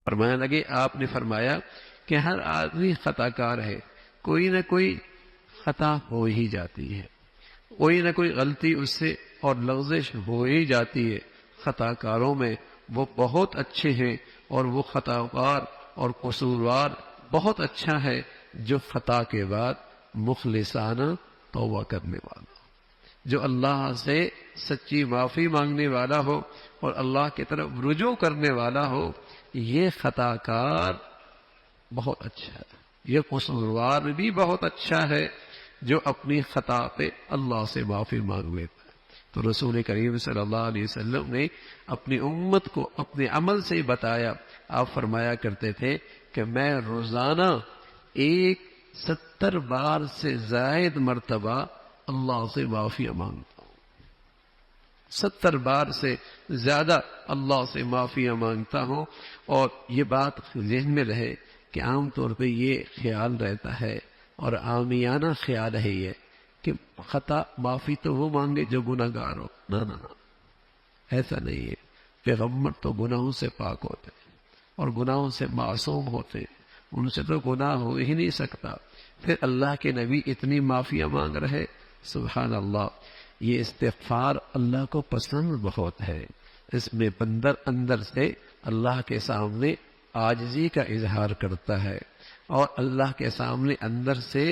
فرمانے لگے آپ نے فرمایا کہ ہر آدمی خطا کار ہے، کوئی نہ کوئی خطا ہو ہی جاتی ہے، کوئی نہ کوئی غلطی اس سے اور لغزش ہو ہی جاتی ہے۔ خطا کاروں میں وہ بہت اچھے ہیں، اور وہ خطا کار اور قصوروار بہت اچھا ہے جو خطا کے بعد مخلصانہ توبہ کرنے والا، جو اللہ سے سچی معافی مانگنے والا ہو اور اللہ کی طرف رجوع کرنے والا ہو۔ یہ خطا کار بہت اچھا ہے، یہ قصوروار بھی بہت اچھا ہے جو اپنی خطا پہ اللہ سے معافی مانگ لیتا ہے۔ تو رسول کریم صلی اللہ علیہ وسلم نے اپنی امت کو اپنے عمل سے بتایا۔ آپ فرمایا کرتے تھے کہ میں روزانہ 70 بار سے زائد مرتبہ اللہ سے معافی مانگتا ہوں، 70 بار سے زیادہ اللہ سے معافی مانگتا ہوں۔ اور یہ بات ذہن میں رہے کہ عام طور پہ یہ خیال رہتا ہے اور عامیانہ خیال ہے یہ کہ خطا معافی تو وہ مانگے جو گناہ گار ہو۔ نہ نہ نہ، ایسا نہیں ہے۔ پیغمبر تو گناہوں سے پاک ہوتے ہیں اور گناہوں سے معصوم ہوتے ہیں، ان سے تو گناہ ہو ہی نہیں سکتا، پھر اللہ کے نبی اتنی معافیاں مانگ رہے۔ سبحان اللہ، یہ استغفار اللہ کو پسند بہت ہے۔ اس میں بندر اندر سے اللہ کے سامنے عاجزی کا اظہار کرتا ہے، اور اللہ کے سامنے اندر سے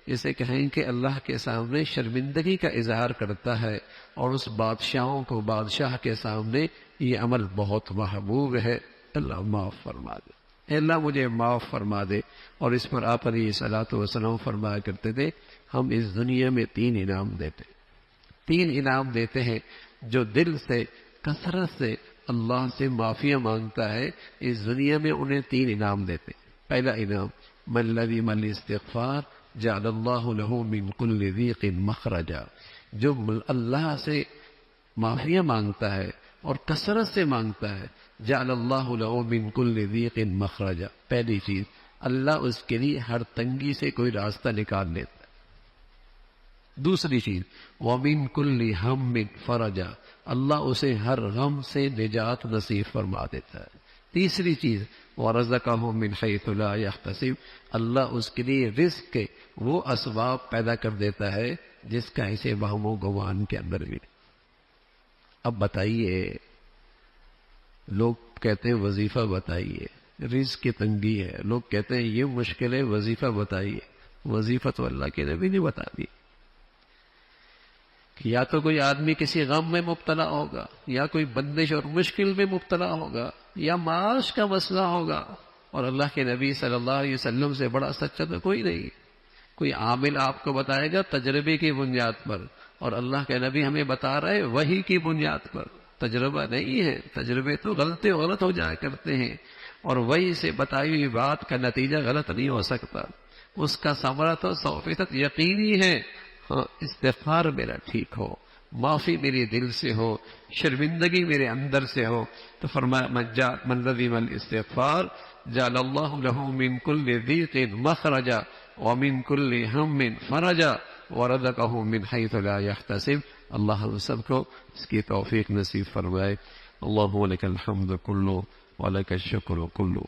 اسے کہیں کہ اللہ کے سامنے شرمندگی کا اظہار کرتا ہے، اور اس بادشاہوں کو بادشاہ کے سامنے یہ عمل بہت محبوب ہے۔ اللہ معاف فرما دے، اے اللہ مجھے معاف فرما دے۔ اور اس پر آپ علیہ الصلوۃ والسلام فرمایا کرتے تھے ہم اس دنیا میں 3 انعام دیتے، 3 انعام دیتے ہیں جو دل سے کثرت سے اللہ سے معافیاں مانگتا ہے، اس دنیا میں انہیں 3 انعام دیتے۔ پہلا انعام من لزم الاستغفار جعل اللہ له من كل ضيق مخرجا، جو اللہ سے معافیاں مانگتا ہے اور کثرت سے مانگتا ہے، جعل اللہ له من كل ضيق مخرجا، پہلی چیز اللہ اس کے لیے ہر تنگی سے کوئی راستہ نکال لیتا ہے۔ دوسری چیز وَمِن كُلِّ هَمٍّ فرجا، اللہ اسے ہر غم سے نجات نصیب فرما دیتا ہے۔ تیسری چیز وَرَزَقَهُ مِنْ حَيْثُ لَا يَحْتَسِبُ، اللہ اس کے لیے رزق کے وہ اسباب پیدا کر دیتا ہے جس کا اسے وہم و گمان کے اندر بھی۔ اب بتائیے، لوگ کہتے ہیں وظیفہ بتائیے، رزق کی تنگی ہے، لوگ کہتے ہیں یہ مشکل ہے وظیفہ بتائیے۔ وظیفہ تو اللہ کے نبی نے بتا دی کہ یا تو کوئی آدمی کسی غم میں مبتلا ہوگا، یا کوئی بندش اور مشکل میں مبتلا ہوگا، یا معاش کا مسئلہ ہوگا، اور اللہ کے نبی صلی اللہ علیہ وسلم سے بڑا سچا تو کوئی نہیں۔ کوئی عامل آپ کو بتائے گا تجربے کی بنیاد پر، اور اللہ کے نبی ہمیں بتا رہے وحی کی بنیاد پر۔ تجربہ نہیں ہے، تجربے تو غلط ہو جایا کرتے ہیں، اور وحی سے بتائی ہوئی بات کا نتیجہ غلط نہیں ہو سکتا، اس کا ثمرہ تو 100% یقینی ہے۔ ہاں، استغفار میرا ٹھیک ہو، معافی میرے دل سے ہو، شرمندگی میرے اندر سے ہو، تو فرمایا من لزم الاستغفار جعل اللہ له من كل ضيق مخرجا ومن كل هم فرجا ورزقه من حيث لا يحتسب۔ اللہ ہم سب کو اس کی توفیق نصیب فرمائے۔ اللهم لك الحمد كله ولك الشكر كله۔